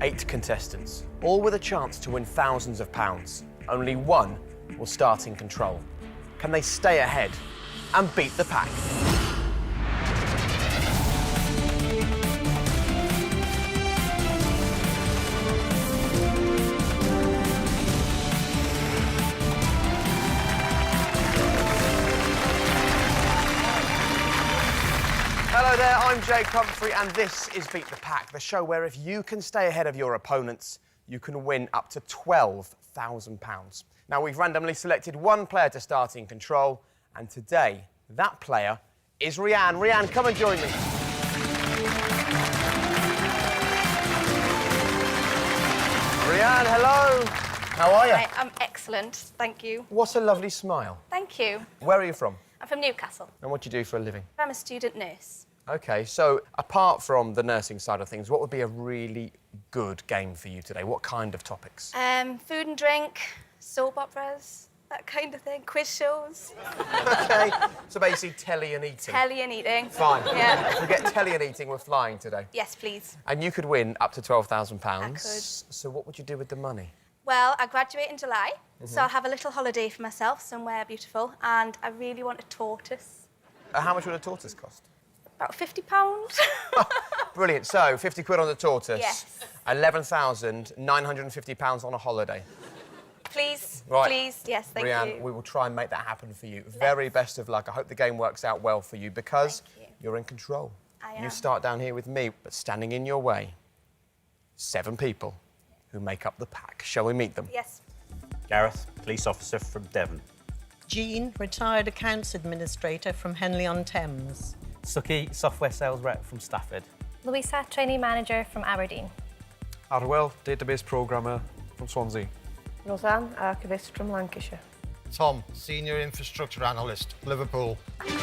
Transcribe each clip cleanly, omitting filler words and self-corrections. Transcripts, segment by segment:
8 contestants, all with a chance to win thousands of pounds. Only one will start in control. Can they stay ahead and beat the pack? Hello there, I'm Humphrey, and this is Beat the Pack, the show where if you can stay ahead of your opponents, you can win up to £12,000. Now, we've randomly selected one player to start in control, and today, that player is Rhiann. Rhiann, come and join me. Rhiann, hello. How are you? Hi, I'm excellent, thank you. What a lovely smile. Thank you. Where are you from? I'm from Newcastle. And what do you do for a living? I'm a student nurse. OK, so apart from the nursing side of things, what would be a really good game for you today? What kind of topics? Food and drink, soap operas, that kind of thing, quiz shows. OK, so basically telly and eating. Telly and eating. Fine. Yeah. Forget telly and eating, we're flying today. Yes, please. And you could win up to £12,000. I could. So what would you do with the money? Well, I graduate in July, so I'll have a little holiday for myself, somewhere beautiful, and I really want a tortoise. How much would a tortoise cost? About £50. Brilliant. So, 50 quid on the tortoise. Yes. £11,950 on a holiday. Please, Right. please, yes, thank Rhiann, you. we will try and make that happen for you. Very best of luck. I hope the game works out well for you because Thank you. you're in control. I am. You start down here with me, but standing in your way, 7 people who make up the pack. Shall we meet them? Yes. Gareth, police officer from Devon. Jean, retired accounts administrator from Henley-on-Thames. Suki, software sales rep from Stafford. Louisa, trainee manager from Aberdeen. Arwell, database programmer from Swansea. Roseanne, archivist from Lancashire. Tom, senior infrastructure analyst, Liverpool. 7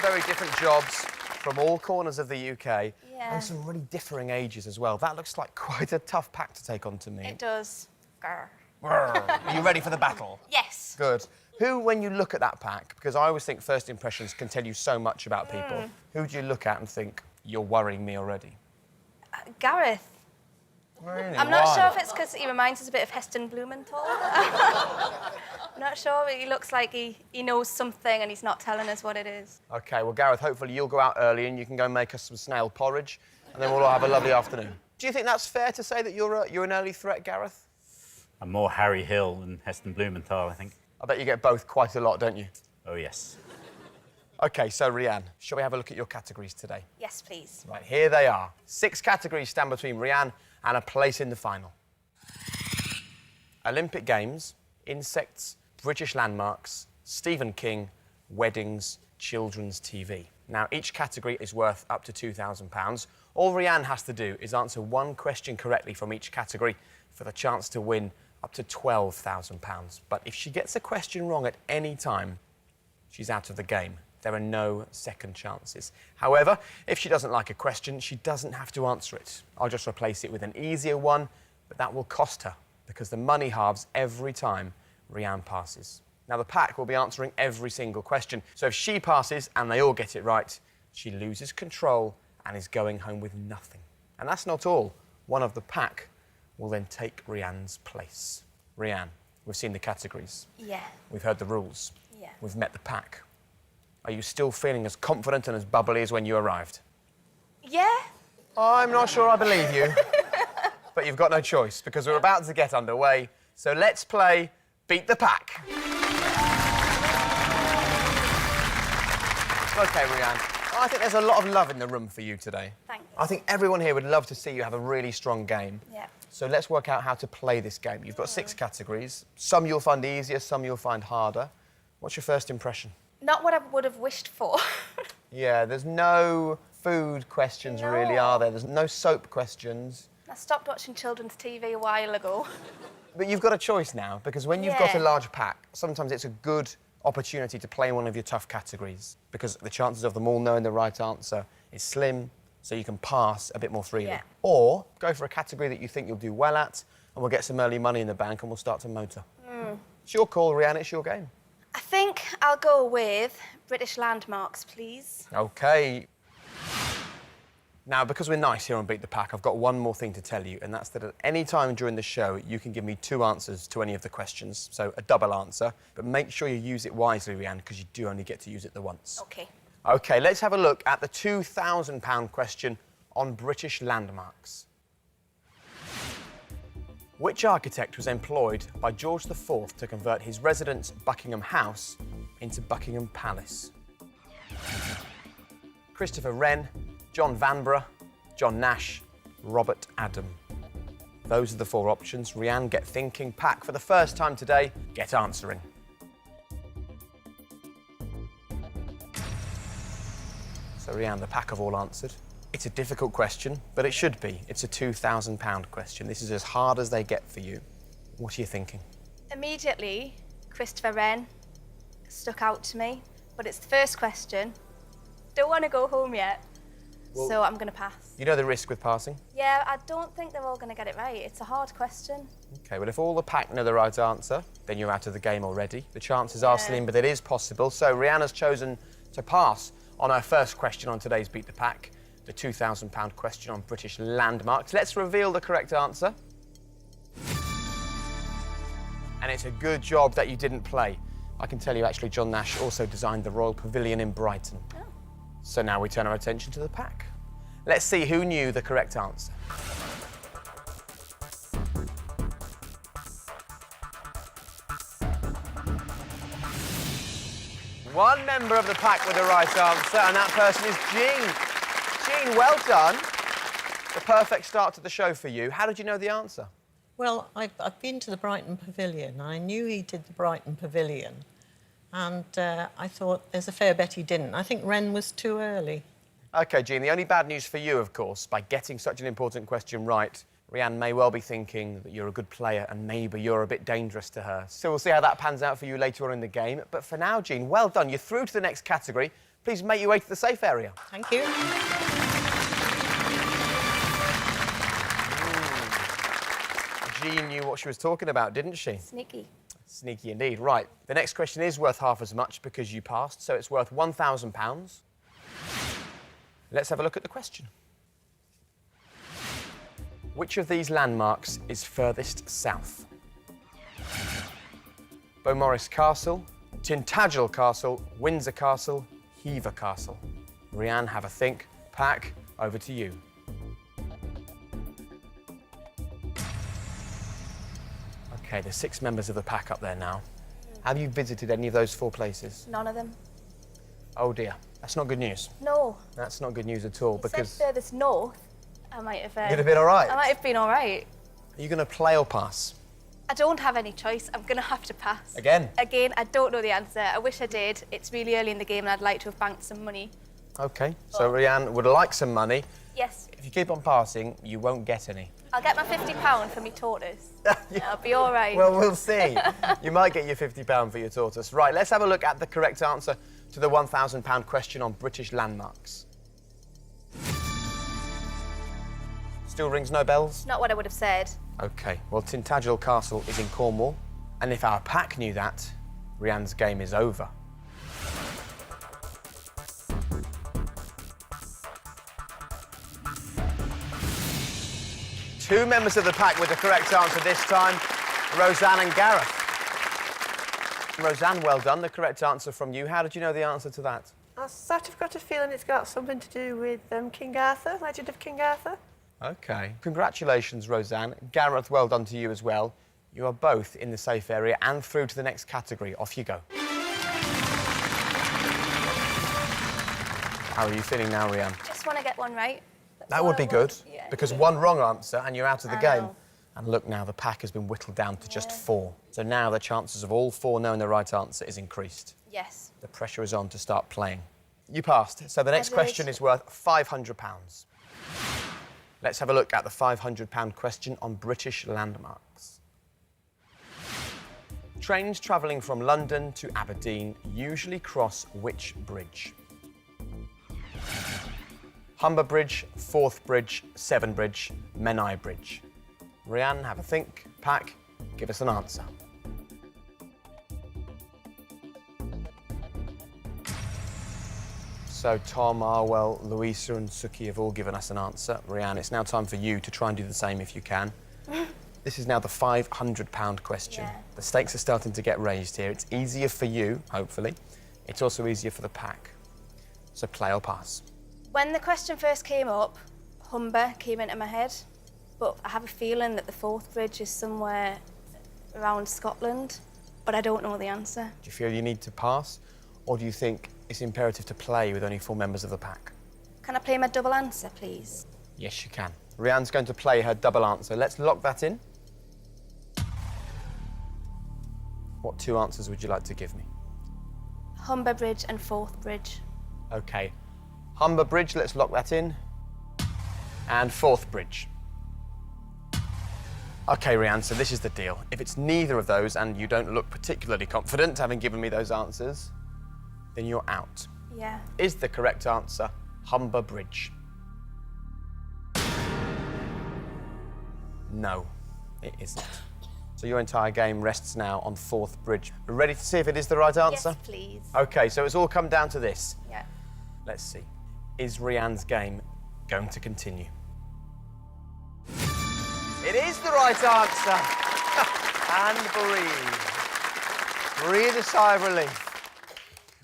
very different jobs from all corners of the UK Yeah. and some really differing ages as well. That looks like quite a tough pack to take on to me. It does. Grr. Are you ready for the battle? Yes. Good. Who, when you look at that pack, because I always think first impressions can tell you so much about people, who do you look at and think, you're worrying me already? Gareth. Really? I'm not Why? sure if it's because he reminds us a bit of Heston Blumenthal. I'm not sure, but he looks like he knows something and he's not telling us what it is. OK, well, Gareth, hopefully you'll go out early and you can go and make us some snail porridge, and then we'll all have a lovely afternoon. Do you think that's fair to say that you're an early threat, Gareth? I'm more Harry Hill than Heston Blumenthal, I think. I bet you get both quite a lot, don't you? Oh, yes. OK, so, Rhiann, shall we have a look at your categories today? Yes, please. Right, here they are. 6 categories stand between Rhiann and a place in the final. Olympic Games, insects, British landmarks, Stephen King, weddings, children's TV. Now, each category is worth up to £2,000. All Rhiann has to do is answer one question correctly from each category for the chance to win up to £12,000. But if she gets a question wrong at any time, she's out of the game. There are no second chances. However, if she doesn't like a question, she doesn't have to answer it. I'll just replace it with an easier one, but that will cost her because the money halves every time Rhiann passes. Now, the pack will be answering every single question, so if she passes and they all get it right, she loses control and is going home with nothing. And that's not all. One of the pack will then take Rhiann's place. Rhiann, we've seen the categories. Yeah. We've heard the rules. Yeah. We've met the pack. Are you still feeling as confident and as bubbly as when you arrived? Yeah? I'm not sure I believe you. But you've got no choice, because we're about to get underway. So let's play Beat the Pack. OK, Rhiann. I think there's a lot of love in the room for you today. Thanks. I think everyone here would love to see you have a really strong game. Yeah. So let's work out how to play this game. You've got 6 categories. Some you'll find easier, some you'll find harder. What's your first impression? Not what I would have wished for. Yeah, there's no food questions really, are there? There's no soap questions. I stopped watching children's TV a while ago. But you've got a choice now, because when you've got a Yeah. large pack, sometimes it's a good opportunity to play one of your tough categories, because the chances of them all knowing the right answer is slim, so you can pass a bit more freely. Yeah. Or go for a category that you think you'll do well at, and we'll get some early money in the bank and we'll start to motor. It's your call, Rhiann, it's your game. I think I'll go with British landmarks, please. OK. Now, because we're nice here on Beat the Pack, I've got one more thing to tell you, and that's that at any time during the show, you can give me 2 answers to any of the questions, so a double answer. But make sure you use it wisely, Rhiannon, because you do only get to use it the once. OK. OK, let's have a look at the £2,000 question on British landmarks. Which architect was employed by George IV to convert his residence, Buckingham House, into Buckingham Palace? Christopher Wren, John Vanbrugh, John Nash, Robert Adam. Those are the 4 options. Rhiannon, get thinking. Pack, for the first time today, get answering. So, Rhiannon, the pack have all answered. It's a difficult question, but it should be. It's a £2,000 question. This is as hard as they get for you. What are you thinking? Immediately, Christopher Wren stuck out to me, but it's the first question. Don't want to go home yet, so I'm going to pass. You know the risk with passing? Yeah, I don't think they're all going to get it right. It's a hard question. OK, well, if all the pack know the right answer, then you're out of the game already. The chances are slim, but it is possible. So Rhiannon's chosen to pass on our first question on today's Beat the Pack, the £2,000 question on British landmarks. Let's reveal the correct answer. And it's a good job that you didn't play. I can tell you, actually, John Nash also designed the Royal Pavilion in Brighton. Oh. So now we turn our attention to the pack. Let's see who knew the correct answer. One member of the pack with the right answer, and that person is Jean. Jean, well done. The perfect start to the show for you. How did you know the answer? Well, I've been to the Brighton Pavilion. I knew he did the Brighton Pavilion. And I thought there's a fair bet he didn't. I think Wren was too early. OK, Jean, the only bad news for you, of course, by getting such an important question right, Rhiannon may well be thinking that you're a good player and maybe you're a bit dangerous to her. So we'll see how that pans out for you later on in the game. But for now, Jean, well done. You're through to the next category. Please make your way to the safe area. Thank you. Jean knew what she was talking about, didn't she? Sneaky. Sneaky indeed. Right, the next question is worth half as much because you passed, so it's worth £1,000. Let's have a look at the question. Which of these landmarks is furthest south? Beaumaris Castle, Tintagel Castle, Windsor Castle, Hever Castle. Rhiannon, have a think. Pack, over to you. OK, there's 6 members of the pack up there now. Have you visited any of those 4 places? None of them. Oh dear, that's not good news. No. That's not good news at all, because... Said furthest north, I might have... You'd have been all right. I might have been all right. Are you going to play or pass? I don't have any choice. I'm going to have to pass. Again? Again, I don't know the answer. I wish I did. It's really early in the game and I'd like to have banked some money. OK, so Rhiannon would like some money. Yes. If you keep on passing, you won't get any. I'll get my £50 for me tortoise. I'll be all right. Well, we'll see. You might get your £50 for your tortoise. Right, let's have a look at the correct answer to the £1,000 question on British landmarks. Still rings no bells? Not what I would have said. OK, well, Tintagel Castle is in Cornwall, and if our pack knew that, Rhiannon's game is over. Two members of the pack with the correct answer this time, Roseanne and Gareth. Roseanne, well done. The correct answer from you. How did you know the answer to that? I sort of got a feeling it's got something to do with King Arthur, Legend of King Arthur. OK. Congratulations, Roseanne. Gareth, well done to you as well. You are both in the safe area and through to the next category. Off you go. How are you feeling now, Rhiannon? Just want to get one right. That would be good, Yeah. because one wrong answer and you're out of the I game. know. And look now, the pack has been whittled down to just 4. So now the chances of all 4 knowing the right answer is increased. Yes. The pressure is on to start playing. You passed, so the next did. question is worth £500. Let's have a look at the £500 question on British landmarks. Trains travelling from London to Aberdeen usually cross which bridge? Humber Bridge, Forth Bridge, Severn Bridge, Menai Bridge. Rhiannon, have a think. Pack, give us an answer. So So Tom, Arwell, Louisa and Suki have all given us an answer. Rianne, it's now time for you to try and do the same if you can. This is now the £500 question. Yeah. The stakes are starting to get raised here. It's easier for you, hopefully. It's also easier for the pack. So play or pass. When the question first came up, Humber came into my head, but I have a feeling that the Forth Bridge is somewhere around Scotland, but I don't know the answer. Do you feel you need to pass, or do you think it's imperative to play with only 4 members of the pack? Can I play my double answer, please? Yes, you can. Rianne's going to play her double answer. Let's lock that in. What 2 answers would you like to give me? Humber Bridge and Forth Bridge. OK. Humber Bridge, let's lock that in. And Forth Bridge. OK, Rianne, so this is the deal. If it's neither of those, and you don't look particularly confident, having given me those answers, then you're out. Yeah. Is the correct answer Humber Bridge? No, it isn't. So your entire game rests now on Forth Bridge. Ready to see if it is the right answer? Yes, please. OK, so it's all come down to this. Yeah. Let's see. Is Rianne's game going to continue? It is the right answer. And breathe. Breathe a sigh of relief.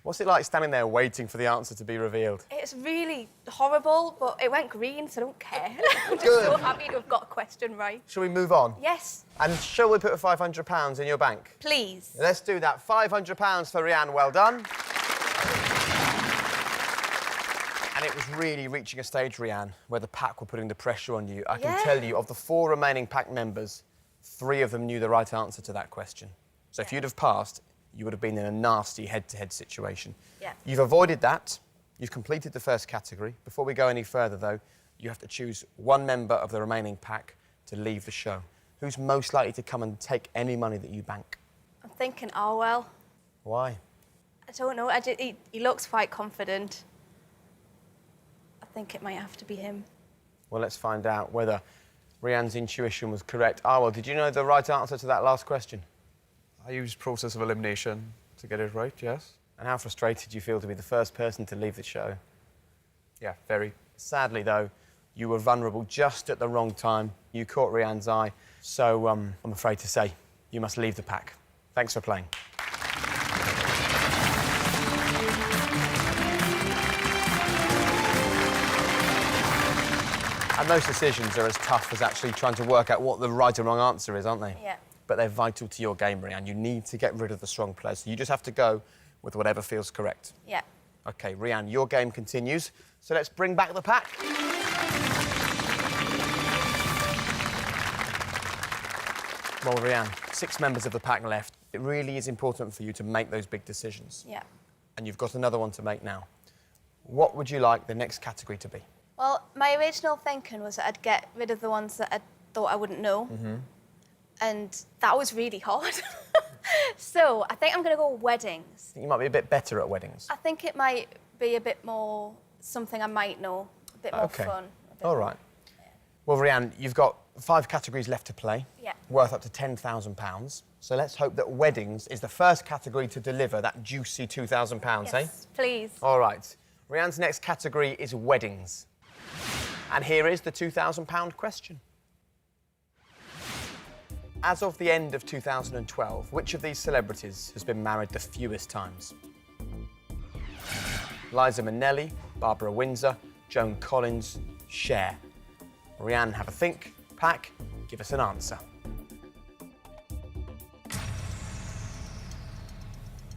What's it like standing there waiting for the answer to be revealed? It's really horrible, but it went green, so I don't care. I'm just Good. so happy to have got a question right. Shall we move on? Yes, And shall we put £500 in your bank? please. Let's do that. £500 for Rianne, well done. And it was really reaching a stage, Rianne, where the pack were putting the pressure on you. I can Yeah. tell you, of the 4 remaining pack members, 3 of them knew the right answer to that question. So if you'd have passed, you would have been in a nasty head-to-head situation. Yeah. You've avoided that. You've completed the first category. Before we go any further, though, you have to choose 1 member of the remaining pack to leave the show. Who's most likely to come and take any money that you bank? I'm thinking Arwell. Why? I don't know. He looks quite confident. I think it might have to be him. Well, let's find out whether Rianne's intuition was correct. Well, did you know the right answer to that last question? I used process of elimination to get it right, yes. And how frustrated do you feel to be the first person to leave the show? Yeah, very. Sadly, though, you were vulnerable just at the wrong time. You caught Rianne's eye. So, I'm afraid to say, you must leave the pack. Thanks for playing. And those decisions are as tough as actually trying to work out what the right or wrong answer is, aren't they? Yeah. But they're vital to your game, Rianne. You need to get rid of the strong players. So you just have to go with whatever feels correct. Yeah. OK, Rianne, your game continues. So let's bring back the pack. Well, Rianne, 6 members of the pack left. It really is important for you to make those big decisions. Yeah. And you've got another one to make now. What would you like the next category to be? Well, my original thinking was that I'd get rid of the ones that I thought I wouldn't know. Mm-hmm. And that was really hard. So I think I'm going to go weddings. I think you might be a bit better at weddings. I think it might be a bit more something I might know, a bit more fun. All right. Well, Rianne, you've got 5 categories left to play. Yeah. Worth up to £10,000. So let's hope that weddings is the first category to deliver that juicy £2,000, eh? Yes, please. All right. Rianne's next category is weddings. And here is the £2,000 question. As of the end of 2012, which of these celebrities has been married the fewest times? Liza Minnelli, Barbara Windsor, Joan Collins, Cher. Rianne, have a think. Pack, give us an answer.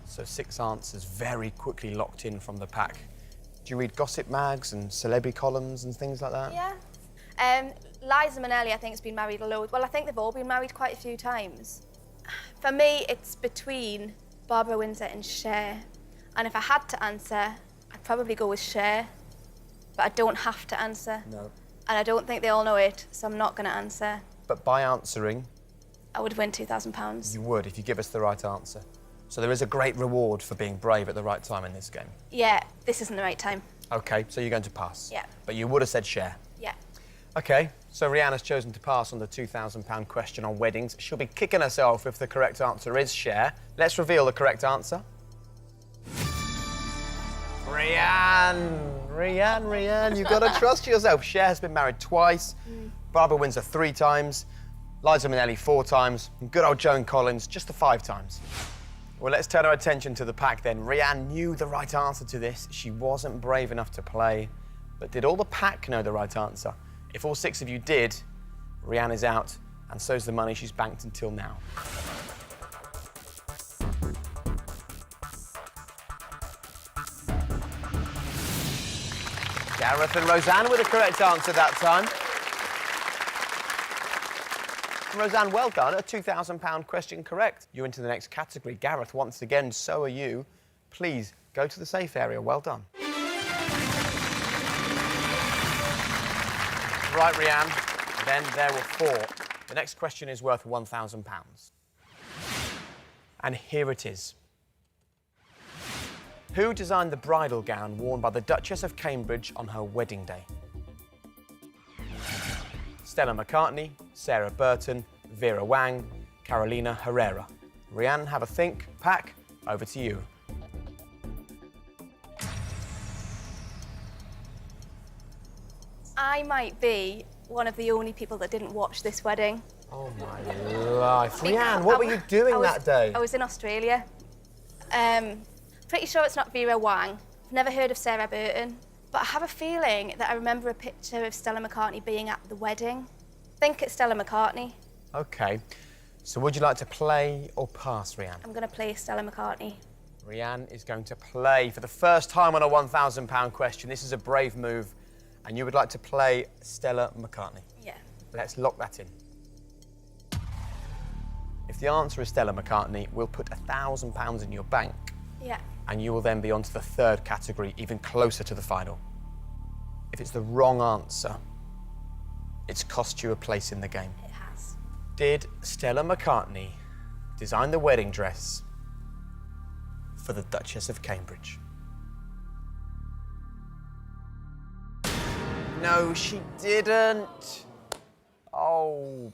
So 6 answers very quickly locked in from the pack. Do you read gossip mags and celebrity columns and things like that? Yeah. Liza Minnelli, I think, has been married a load. Well, I think they've all been married quite a few times. For me, it's between Barbara Windsor and Cher. And if I had to answer, I'd probably go with Cher. But I don't have to answer. No. And I don't think they all know it, so I'm not going to answer. But by answering, I would win £2,000. you would if you give us the right answer. So there is a great reward for being brave at the right time in this game. Yeah, this isn't the right time. OK, so you're going to pass. Yeah. But you would have said Cher. Yeah. OK, so Rianne has chosen to pass on the £2,000 question on weddings. She'll be kicking herself if the correct answer is Cher. Let's reveal the correct answer. Rianne, you've got to trust yourself. Cher has been married twice. Barbara Windsor 3 times. Liza Minnelli 4 times. And good old Joan Collins just the 5 times. Well, let's turn our attention to the pack then. Rianne knew the right answer to this. She wasn't brave enough to play. But did all the pack know the right answer? If all 6 of you did, Rianne is out, and so's the money she's banked until now. Gareth and Roseanne with the correct answer that time. Roseanne, well done. A £2,000 question correct. You're into the next category. Gareth, once again, so are you. Please go to the safe area. Well done. Right, Rianne. Then there were 4. The next question is worth £1,000. And here it is. Who designed the bridal gown worn by the Duchess of Cambridge on her wedding day? Stella McCartney, Sarah Burton, Vera Wang, Carolina Herrera. Rianne, have a think. Pack, over to you. I might be one of the only people that didn't watch this wedding. Oh, my life. Rianne, what were you doing that day? I was in Australia. Pretty sure it's not Vera Wang. I've never heard of Sarah Burton. But I have a feeling that I remember a picture of Stella McCartney being at the wedding. I think it's Stella McCartney. OK. So would you like to play or pass, Rianne? I'm going to play Stella McCartney. Rianne is going to play for the first time on a £1,000 question. This is a brave move. And you would like to play Stella McCartney? Yeah. Let's lock that in. If the answer is Stella McCartney, we'll put £1,000 in your bank. Yeah. And you will then be on to the 3rd category, even closer to the final. If it's the wrong answer, it's cost you a place in the game. It has. Did Stella McCartney design the wedding dress for the Duchess of Cambridge? No, she didn't. Oh,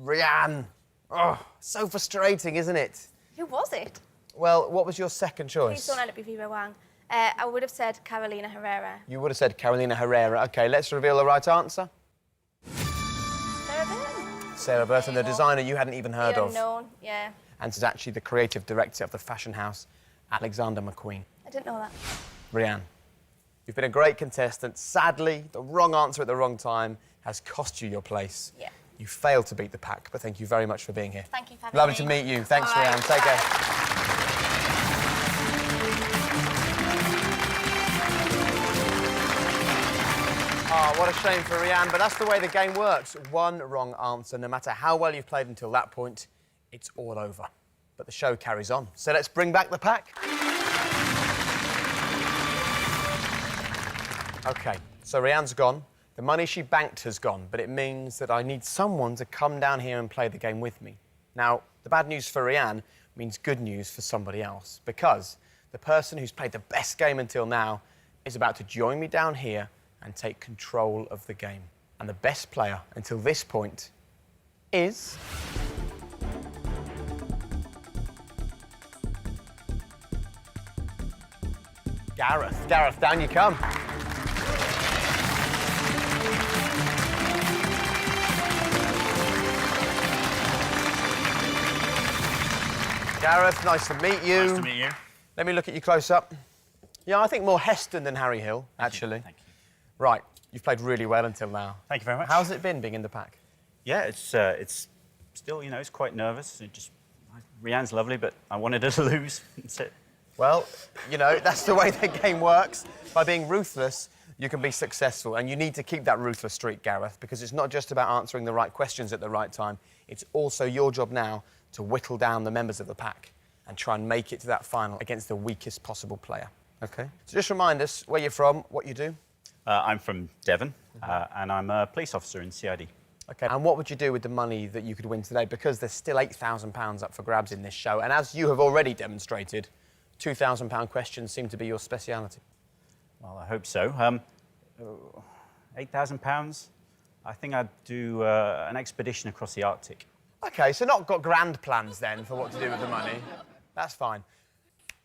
Rianne. Oh, so frustrating, isn't it? Who was it? Well, what was your second choice? Please don't let it be Vera Wang. I would have said Carolina Herrera. You would have said Carolina Herrera. OK, let's reveal the right answer. Sarah Burton. Sarah Burton, the designer you hadn't even heard of. Unknown, yeah. And is actually the creative director of the fashion house, Alexander McQueen. I didn't know that. Rianne, you've been a great contestant. Sadly, the wrong answer at the wrong time has cost you your place. Yeah. You failed to beat the pack, but thank you very much for being here. Thank you for having Lovely me. to meet you. Thanks, All right, Rianne. Take care. Oh, what a shame for Rianne, but that's the way the game works. One wrong answer, no matter how well you've played until that point, it's all over. But the show carries on. So let's bring back the pack. OK, so Rianne's gone. The money she banked has gone, but it means that I need someone to come down here and play the game with me. Now, the bad news for Rianne means good news for somebody else, because the person who's played the best game until now is about to join me down here and take control of the game. And the best player until this point is... Gareth. Gareth, down you come. Gareth, nice to meet you. Nice to meet you. Let me look at you close up. Yeah, I think more Heston than Harry Hill, actually. Thank you. Right, you've played really well until now. Thank you very much. How's it been being in the pack? Yeah, it's still, you know, it's quite nervous. Rianne's lovely, but I wanted her to lose. That's it. Well, you know, that's the way the game works. By being ruthless, you can be successful. And you need to keep that ruthless streak, Gareth, because it's not just about answering the right questions at the right time. It's also your job now to whittle down the members of the pack and try and make it to that final against the weakest possible player. OK? So just remind us where you're from, what you do. I'm from Devon, and I'm a police officer in CID. OK, and what would you do with the money that you could win today? Because there's still £8,000 up for grabs in this show. And as you have already demonstrated, £2,000 questions seem to be your speciality. Well, I hope so. £8,000? I think I'd do an expedition across the Arctic. OK, so not got grand plans then for what to do with the money. That's fine.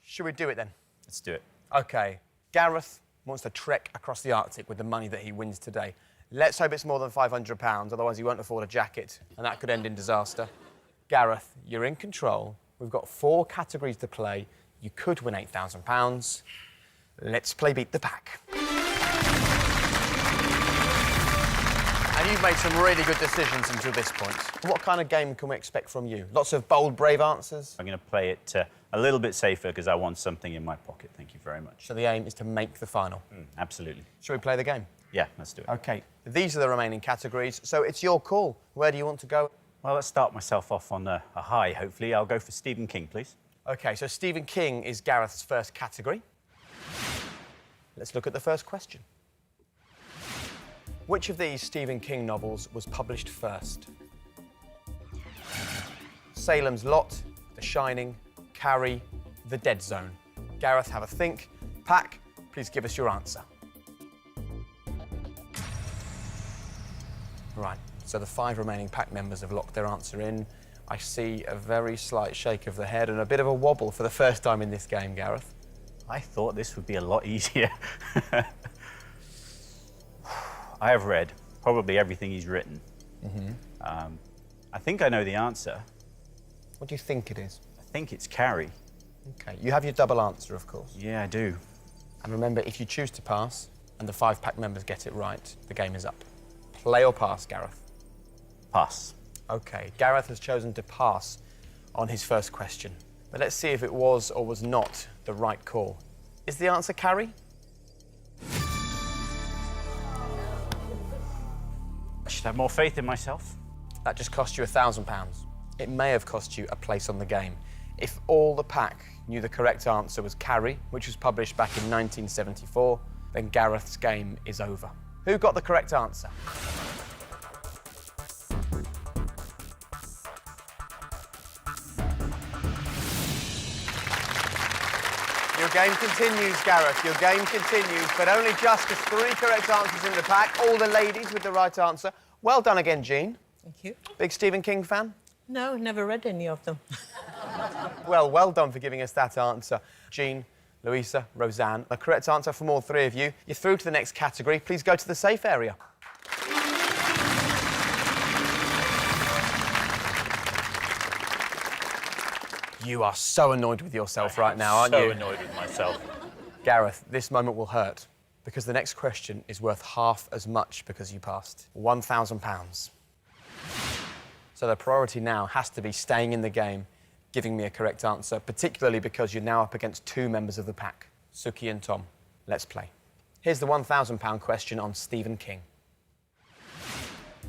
Should we do it then? Let's do it. OK, Gareth wants to trek across the Arctic with the money that he wins today. Let's hope it's more than £500, otherwise he won't afford a jacket, and that could end in disaster. Gareth, you're in control. We've got 4 categories to play. You could win £8,000. Let's play Beat the Pack. And you've made some really good decisions until this point. What kind of game can we expect from you? Lots of bold, brave answers? I'm going to play it a little bit safer because I want something in my pocket. Thank you very much. So the aim is to make the final? Absolutely. Shall we play the game? Yeah, let's do it. OK, these are the remaining categories, so it's your call. Where do you want to go? Well, let's start myself off on a high, hopefully. I'll go for Stephen King, please. OK, so Stephen King is Gareth's first category. Let's look at the first question. Which of these Stephen King novels was published first? Salem's Lot, The Shining, Carrie, The Dead Zone. Gareth, have a think. Pack, please give us your answer. Right, so the 5 remaining pack members have locked their answer in. I see a very slight shake of the head and a bit of a wobble for the first time in this game, Gareth. I thought this would be a lot easier. I have read probably everything he's written. I think I know the answer. What do you think it is? I think it's Carrie. OK, you have your double answer, of course. Yeah, I do. And remember, if you choose to pass and the 5 pack members get it right, the game is up. Play or pass, Gareth? Pass. OK, Gareth has chosen to pass on his first question. But let's see if it was or was not the right call. Is the answer Carrie? I should have more faith in myself. That just cost you £1,000. It may have cost you a place on the game. If all the pack knew the correct answer was Carrie, which was published back in 1974, then Gareth's game is over. Who got the correct answer? Your game continues, Gareth. Your game continues, but only just as 3 correct answers in the pack. All the ladies with the right answer. Well done again, Jean. Thank you. Big Stephen King fan? No, never read any of them. Well done for giving us that answer. Jean, Louisa, Roseanne. The correct answer from all 3 of you. You're through to the next category. Please go to the safe area. You are so annoyed with yourself right now, aren't you? So annoyed with myself. Gareth, this moment will hurt because the next question is worth half as much because you passed. £1,000. So the priority now has to be staying in the game, giving me a correct answer, particularly because you're now up against 2 members of the pack, Suki and Tom. Let's play. Here's the £1,000 question on Stephen King.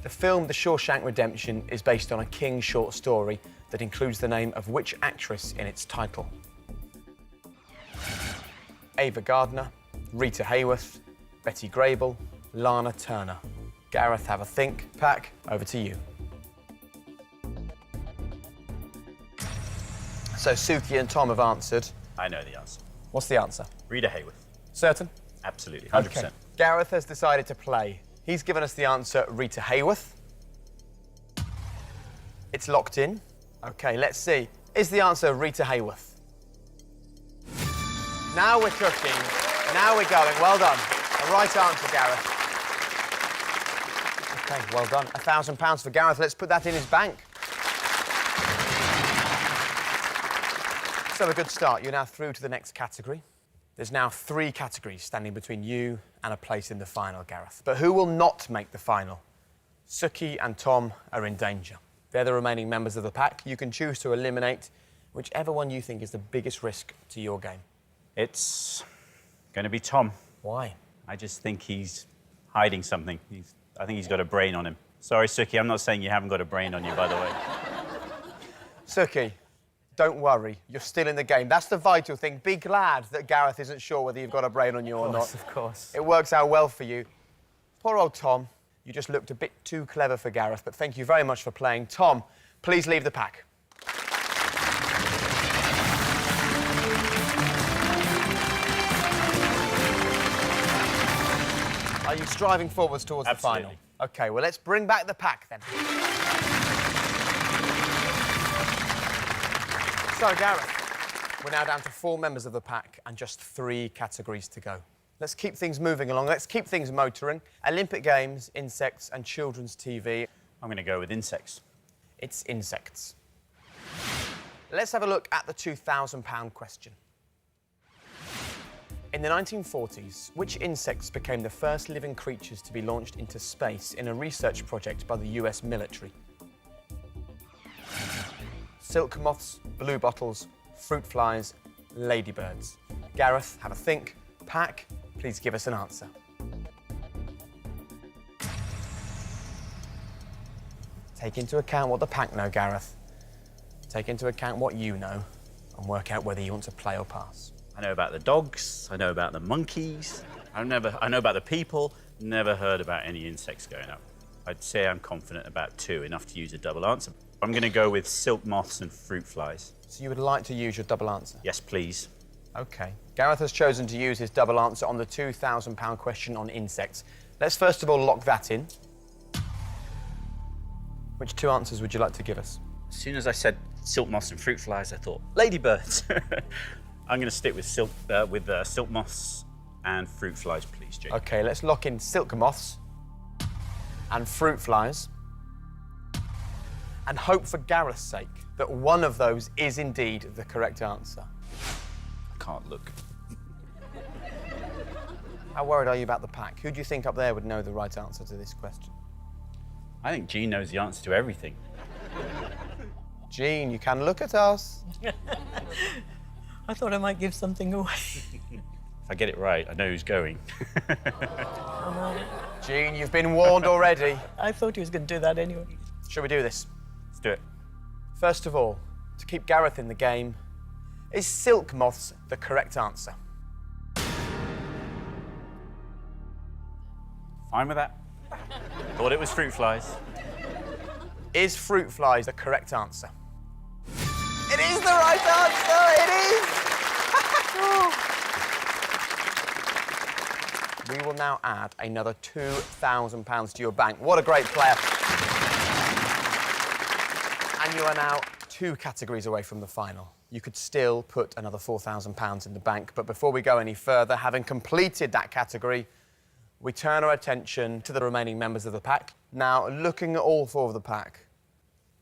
The film The Shawshank Redemption is based on a King short story that includes the name of which actress in its title? Ava Gardner, Rita Hayworth, Betty Grable, Lana Turner. Gareth, have a think. Pack, over to you. So Suki and Tom have answered. I know the answer. What's the answer? Rita Hayworth. Certain? Absolutely, 100%. Okay. Gareth has decided to play. He's given us the answer, Rita Hayworth. It's locked in. OK, let's see. Is the answer Rita Hayworth? Now we're cooking. Now we're going. Well done. A right answer, Gareth. OK, well done. £1,000 for Gareth. Let's put that in his bank. So a good start. You're now through to the next category. There's now 3 categories standing between you and a place in the final, Gareth. But who will not make the final? Suki and Tom are in danger. They're the remaining members of the pack. You can choose to eliminate whichever one you think is the biggest risk to your game. It's going to be Tom. Why? I just think he's hiding something. I think he's got a brain on him. Sorry, Suki, I'm not saying you haven't got a brain on you, by the way. Suki, don't worry. You're still in the game. That's the vital thing. Be glad that Gareth isn't sure whether you've got a brain on you or not. Of course. It works out well for you. Poor old Tom. You just looked a bit too clever for Gareth, but thank you very much for playing. Tom, please leave the pack. Are you striving forwards towards Absolutely. the final? OK, well, let's bring back the pack, then. So, Gareth, we're now down to 4 members of the pack and just 3 categories to go. Let's keep things moving along. Let's keep things motoring. Olympic Games, insects and children's TV. I'm going to go with insects. It's insects. Let's have a look at the £2,000 question. In the 1940s, which insects became the first living creatures to be launched into space in a research project by the US military? Silk moths, bluebottles, fruit flies, ladybirds. Gareth, have a think. Pack, please give us an answer. Take into account what the pack know, Gareth. Take into account what you know and work out whether you want to play or pass. I know about the dogs, I know about the monkeys, I know about the people, never heard about any insects going up. I'd say I'm confident about 2, enough to use a double answer. I'm going to go with silk moths and fruit flies. So you would like to use your double answer? Yes, please. OK. Gareth has chosen to use his double answer on the £2,000 question on insects. Let's first of all lock that in. Which 2 answers would you like to give us? As soon as I said silk moths and fruit flies, I thought, ladybirds. I'm going to stick with silk moths and fruit flies, please, Jake. OK, let's lock in silk moths and fruit flies and hope for Gareth's sake that one of those is indeed the correct answer. I can't look. How worried are you about the pack? Who do you think up there would know the right answer to this question? I think Jean knows the answer to everything. Jean, you can look at us. I thought I might give something away. If I get it right, I know who's going. Jean, you've been warned already. I thought he was going to do that anyway. Shall we do this? Let's do it. First of all, to keep Gareth in the game, is silk moths the correct answer? Fine with that. Thought it was fruit flies. Is fruit flies the correct answer? It is the right answer! It is! We will now add another £2,000 to your bank. What a great player. And you are now 2 categories away from the final. You could still put another £4,000 in the bank, but before we go any further, having completed that category, we turn our attention to the remaining members of the pack. Now, looking at all 4 of the pack,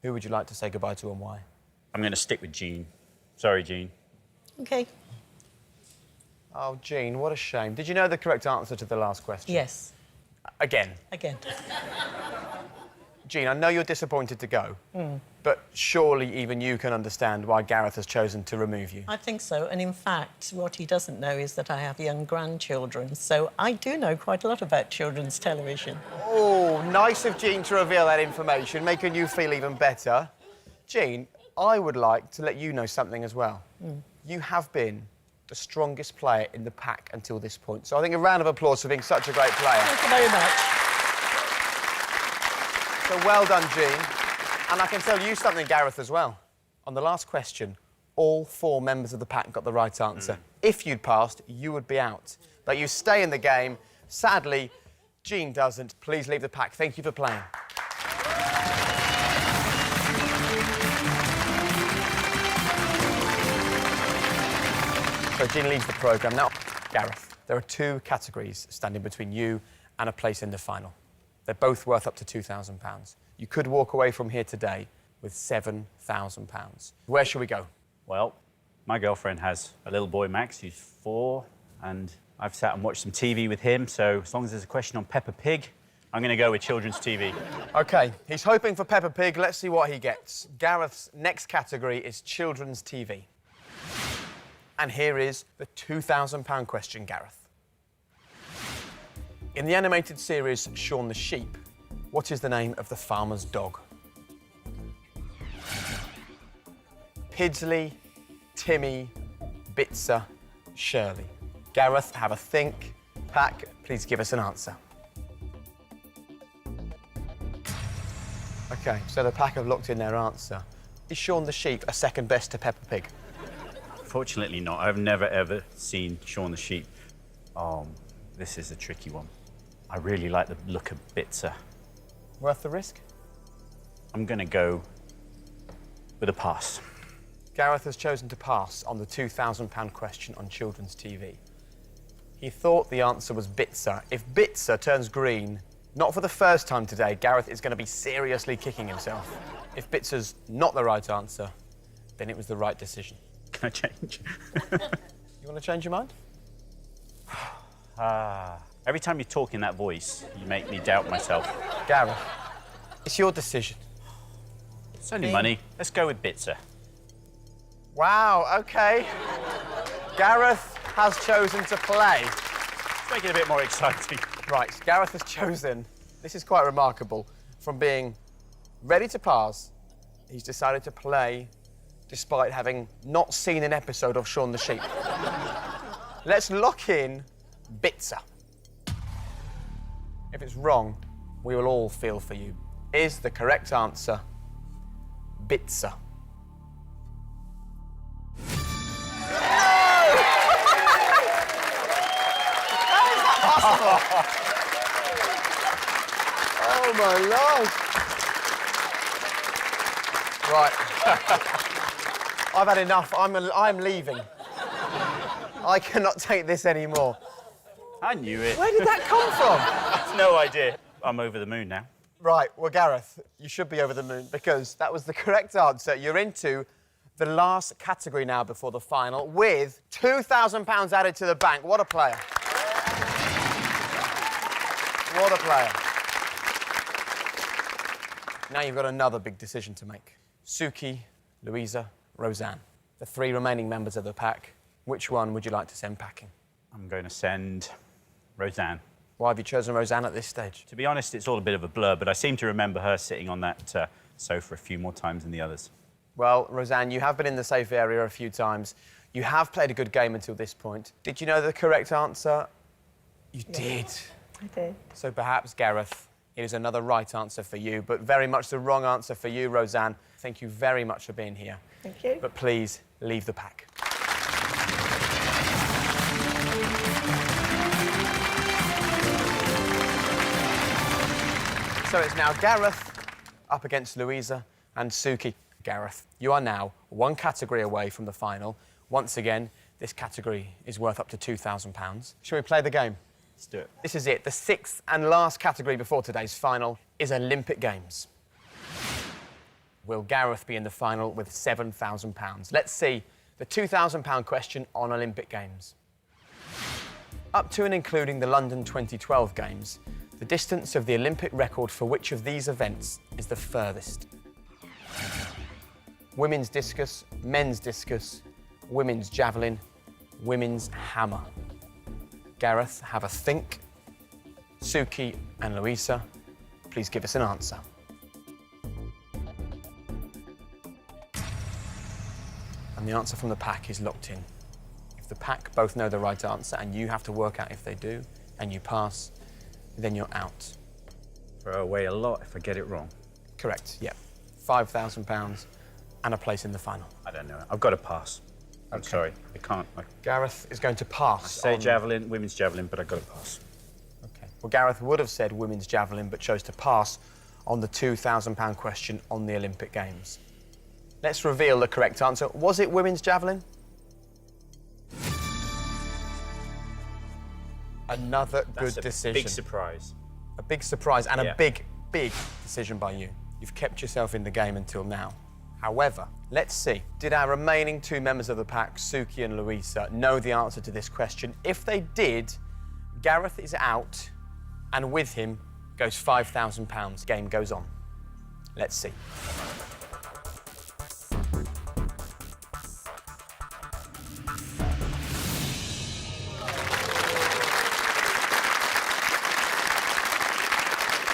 who would you like to say goodbye to and why? I'm going to stick with Jean. Sorry, Jean. OK. Oh, Jean, what a shame. Did you know the correct answer to the last question? Yes. Again. Again. Jean, I know you're disappointed to go, but surely even you can understand why Gareth has chosen to remove you. I think so. And in fact, what he doesn't know is that I have young grandchildren. So I do know quite a lot about children's television. Oh, nice of Jean to reveal that information, making you feel even better. Jean, I would like to let you know something as well. You have been the strongest player in the pack until this point. So I think a round of applause for being such a great player. Thank you very much. So well done, Jean. And I can tell you something, Gareth, as well. On the last question, all 4 members of the pack got the right answer. If you'd passed, you would be out. But you stay in the game. Sadly, Jean doesn't. Please leave the pack. Thank you for playing. So Jean leaves the programme. Now, Gareth, there are 2 categories standing between you and a place in the final. They're both worth up to £2,000. You could walk away from here today with £7,000. Where shall we go? Well, my girlfriend has a little boy, Max, who's 4, and I've sat and watched some TV with him, so as long as there's a question on Peppa Pig, I'm going to go with children's TV. OK, he's hoping for Peppa Pig. Let's see what he gets. Gareth's next category is children's TV. And here is the £2,000 question, Gareth. In the animated series Shaun the Sheep, what is the name of the farmer's dog? Pidsley, Timmy, Bitzer, Shirley. Gareth, have a think. Pack, please give us an answer. OK, so the pack have locked in their answer. Is Shaun the Sheep a second best to Peppa Pig? Fortunately not. I've never, ever seen Shaun the Sheep. This is a tricky one. I really like the look of Bitzer. Worth the risk? I'm going to go with a pass. Gareth has chosen to pass on the £2,000 question on children's TV. He thought the answer was Bitzer. If Bitzer turns green, not for the first time today, Gareth is going to be seriously kicking himself. If Bitzer's not the right answer, then it was the right decision. Can I change? You want to change your mind? Every time you talk in that voice, you make me doubt myself. Gareth, it's your decision. It's only money. Let's go with Bitzer. Wow, OK. Gareth has chosen to play. Let's make it a bit more exciting. Right, Gareth has chosen, this is quite remarkable, from being ready to pass, he's decided to play despite having not seen an episode of Shaun the Sheep. Let's lock in Bitzer. If it's wrong, we will all feel for you. Is the correct answer Bitzer? Oh my Lord! Right. I've had enough. I'm leaving. I cannot take this anymore. I knew it. Where did that come from? I've no idea. I'm over the moon now. Right, well, Gareth, you should be over the moon because that was the correct answer. You're into the last category now before the final with £2,000 added to the bank. What a player. What a player. Now you've got another big decision to make. Suki, Louisa, Roseanne, the three remaining members of the pack. Which one would you like to send packing? I'm going to send Roseanne. Why have you chosen Roseanne at this stage? To be honest, it's all a bit of a blur, but I seem to remember her sitting on that sofa a few more times than the others. Well, Roseanne, you have been in the safe area a few times. You have played a good game until this point. Did you know the correct answer? You did. I did. So perhaps, Gareth, it is another right answer for you, but very much the wrong answer for you, Roseanne. Thank you very much for being here. Thank you. But please, leave the pack. So it's now Gareth up against Louisa and Suki. Gareth, you are now one category away from the final. Once again, this category is worth up to £2,000. Shall we play the game? Let's do it. This is it. The sixth and last category before today's final is Olympic Games. Will Gareth be in the final with £7,000? Let's see the £2,000 question on Olympic Games. Up to and including the London 2012 Games, the distance of the Olympic record for which of these events is the furthest? Women's discus, men's discus, women's javelin, women's hammer. Gareth, have a think. Suki and Louisa, please give us an answer. And the answer from the pack is locked in. If the pack both know the right answer and you have to work out if they do, and you pass, then you're out. Throw away a lot if I get it wrong. Correct, yeah. £5,000 and a place in the final. I don't know. I've got to pass. I'm sorry. I can't. Gareth is going to pass. Say javelin, women's javelin, but I've got to pass. OK. Well, Gareth would have said women's javelin, but chose to pass on the £2,000 question on the Olympic Games. Let's reveal the correct answer. Was it women's javelin? Another good decision. Big surprise. A big surprise and Yeah. a big, big decision by you. You've kept yourself in the game until now. However, let's see. Did our remaining two members of the pack, Suki and Louisa, know the answer to this question? If they did, Gareth is out, and with him goes £5,000. Game goes on. Let's see.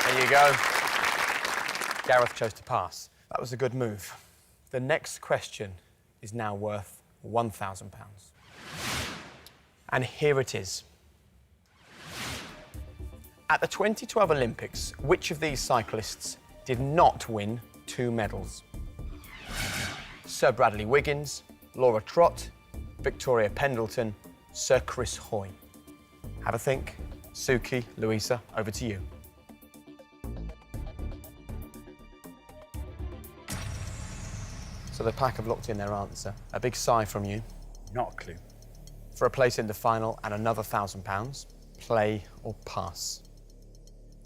There you go. Gareth chose to pass. That was a good move. The next question is now worth £1,000. And here it is. At the 2012 Olympics, which of these cyclists did not win 2 medals? Sir Bradley Wiggins, Laura Trott, Victoria Pendleton, Sir Chris Hoy. Have a think. Suki, Louisa, over to you. So the pack have locked in their answer. A big sigh from you. Not a clue. for a place in the final and another £1,000. Play or pass?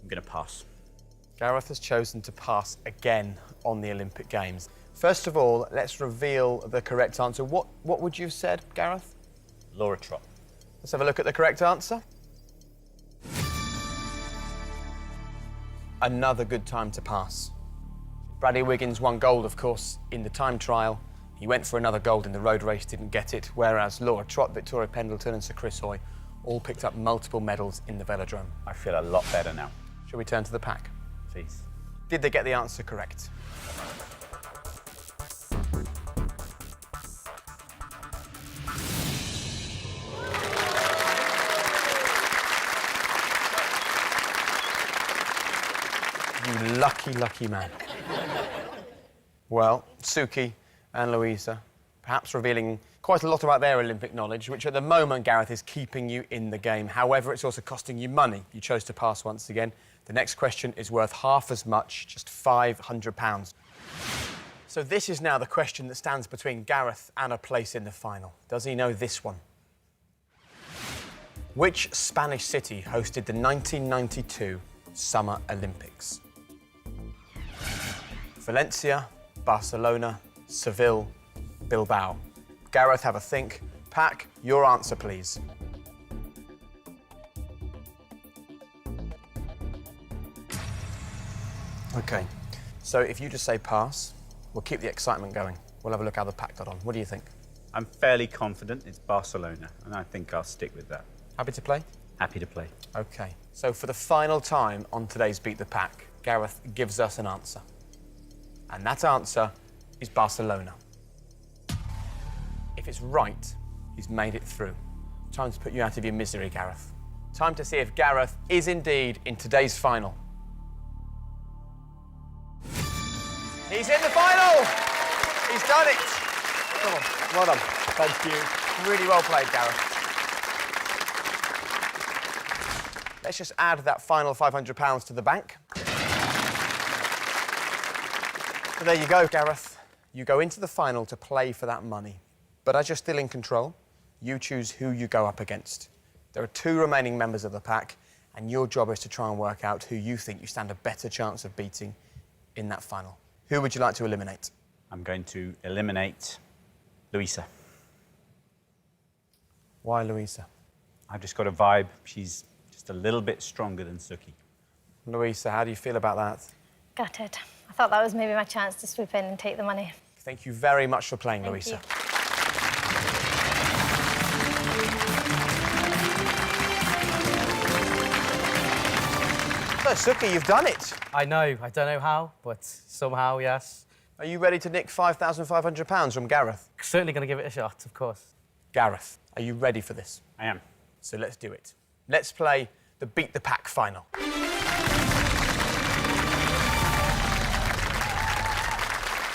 I'm going to pass. Gareth has chosen to pass again on the Olympic Games. First of all, let's reveal the correct answer. What would you have said, Gareth? Laura Trott. Let's have a look at the correct answer. Another good time to pass. Bradley Wiggins won gold, of course, in the time trial. He went for another gold in the road race, didn't get it, whereas Laura Trott, Victoria Pendleton and Sir Chris Hoy all picked up multiple medals in the velodrome. I feel a lot better now. Shall we turn to the pack? Please. Did they get the answer correct? You lucky, lucky man. Well, Suki and Louisa, perhaps revealing quite a lot about their Olympic knowledge, which at the moment, Gareth, is keeping you in the game. However, it's also costing you money. You chose to pass once again. The next question is worth half as much, just £500. So this is now the question that stands between Gareth and a place in the final. Does he know this one? Which Spanish city hosted the 1992 Summer Olympics? Valencia, Barcelona, Seville, Bilbao. Gareth, have a think. Pack, your answer, please. OK, so if you just say pass, we'll keep the excitement going. We'll have a look how the pack got on. What do you think? I'm fairly confident it's Barcelona, and I think I'll stick with that. Happy to play? Happy to play. OK, so for the final time on today's Beat the Pack, Gareth gives us an answer. And that answer is Barcelona. If it's right, he's made it through. Time to put you out of your misery, Gareth. Time to see if Gareth is indeed in today's final. He's in the final! He's done it! Come on, well done. Thank you. Really well played, Gareth. Let's just add that final £500 to the bank. So there you go, Gareth. You go into the final to play for that money. But as you're still in control, you choose who you go up against. There are 2 remaining members of the pack, and your job is to try and work out who you think you stand a better chance of beating in that final. Who would you like to eliminate? I'm going to eliminate Louisa. Why Louisa? I've just got a vibe. She's just a little bit stronger than Suki. Louisa, how do you feel about that? Gutted. I thought that was maybe my chance to swoop in and take the money. Thank you very much for playing, Thank Louisa. you. So, Suki, you've done it. I know. I don't know how, but somehow, yes. Are you ready to nick £5,500 from Gareth? Certainly going to give it a shot, of course. Gareth, are you ready for this? I am. So let's do it. Let's play the Beat the Pack final.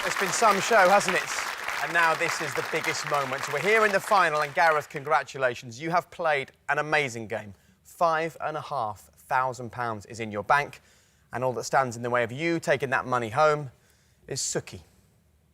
It's been some show, hasn't it? And now this is the biggest moment. We're here in the final, and Gareth, congratulations. You have played an amazing game. £5,500 is in your bank, and all that stands in the way of you taking that money home is Suki.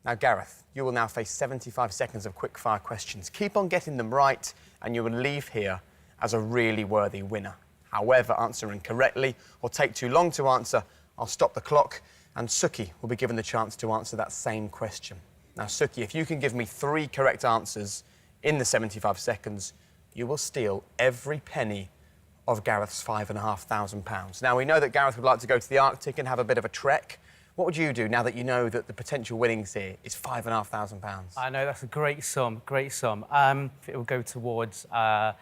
Now, Gareth, you will now face 75 seconds of quick-fire questions. Keep on getting them right, and you will leave here as a really worthy winner. However, answering correctly or take too long to answer, I'll stop the clock, and Suki will be given the chance to answer that same question. Now, Suki, if you can give me 3 correct answers in the 75 seconds, you will steal every penny of Gareth's £5,500. Now, we know that Gareth would like to go to the Arctic and have a bit of a trek. What would you do now that you know that the potential winnings here is £5,500? I know, that's a great sum, great sum. It will go towards a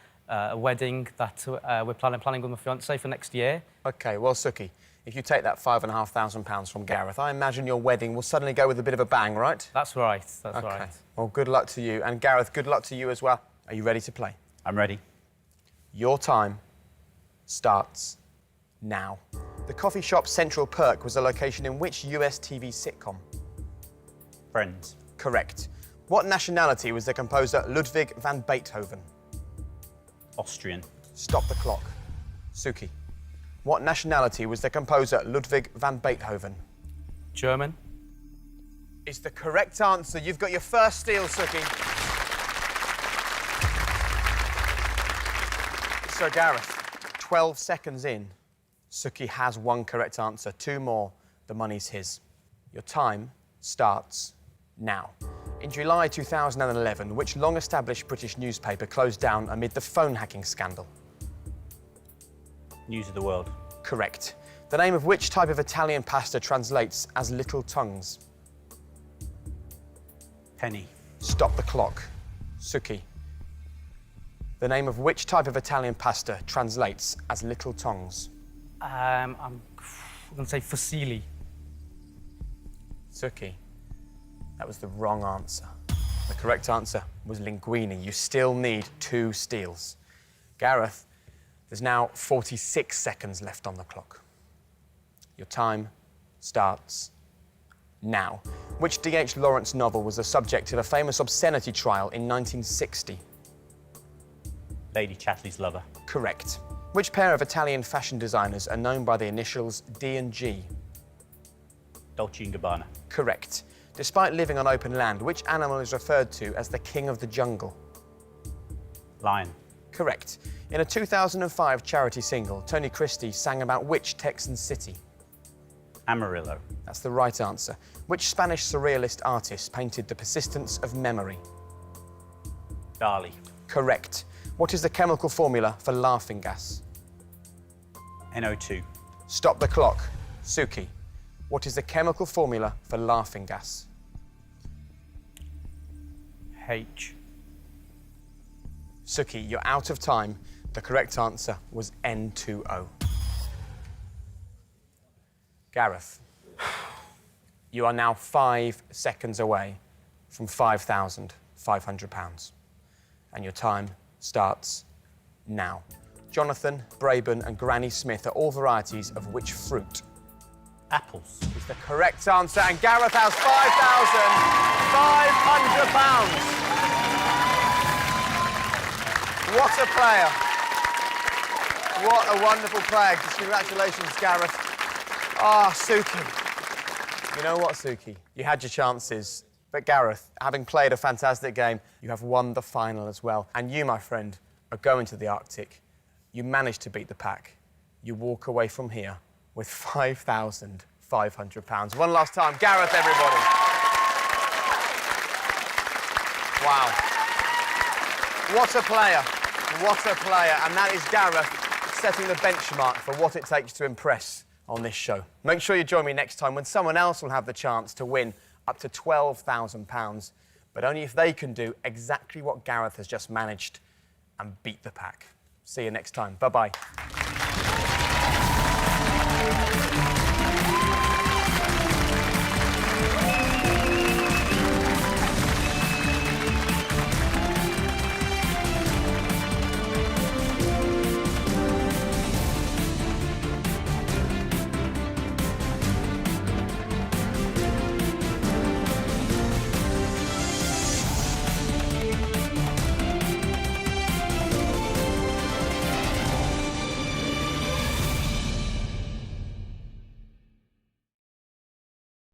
wedding that we're planning with my fiancée for next year. OK, well, Suki, if you take that £5,500 from Gareth, I imagine your wedding will suddenly go with a bit of a bang, right? That's right, that's OK. right. Well, good luck to you. And Gareth, good luck to you as well. Are you ready to play? I'm ready. Your time starts now. The coffee shop Central Perk was a location in which US TV sitcom? Friends. Correct. What nationality was the composer Ludwig van Beethoven? Austrian. Stop the clock. Suki. What nationality was the composer Ludwig van Beethoven? German. Is the correct answer. You've got your first steal, Suki. So, Gareth, 12 seconds in, Suki has one correct answer. 2 more, the money's his. Your time starts now. In July 2011, which long-established British newspaper closed down amid the phone hacking scandal? News of the World. Correct. The name of which type of Italian pasta translates as little tongues? Penny. Stop the clock. Suki. The name of which type of Italian pasta translates as little tongues? I'm going to say fusilli. Suki. That was the wrong answer. The correct answer was linguine. You still need 2 steals. Gareth, there's now 46 seconds left on the clock. Your time starts now. Which D.H. Lawrence novel was the subject of a famous obscenity trial in 1960? Lady Chatterley's Lover. Correct. Which pair of Italian fashion designers are known by the initials D and G? Dolce & Gabbana. Correct. Despite living on open land, which animal is referred to as the king of the jungle? Lion. Correct. In a 2005 charity single, Tony Christie sang about which Texan city? Amarillo. That's the right answer. Which Spanish surrealist artist painted The Persistence of Memory? Dali. Correct. What is the chemical formula for laughing gas? NO2. Stop the clock. Suki, what is the chemical formula for laughing gas? H. Suki, you're out of time. The correct answer was N2O. Gareth, you are now 5 seconds away from £5,500. And your time starts now. Jonathan, Braben and Granny Smith are all varieties of which fruit? Apples. Is the correct answer, and Gareth has £5,500. What a player. What a wonderful player. Congratulations, Gareth. Ah, Suki. You know what, Suki? You had your chances. But Gareth, having played a fantastic game, you have won the final as well. And you, my friend, are going to the Arctic. You managed to beat the pack. You walk away from here with £5,500. One last time, Gareth, everybody. Wow. What a player. What a player. And that is Gareth setting the benchmark for what it takes to impress on this show. Make sure you join me next time when someone else will have the chance to win up to £12,000, but only if they can do exactly what Gareth has just managed and beat the pack. See you next time. Bye-bye.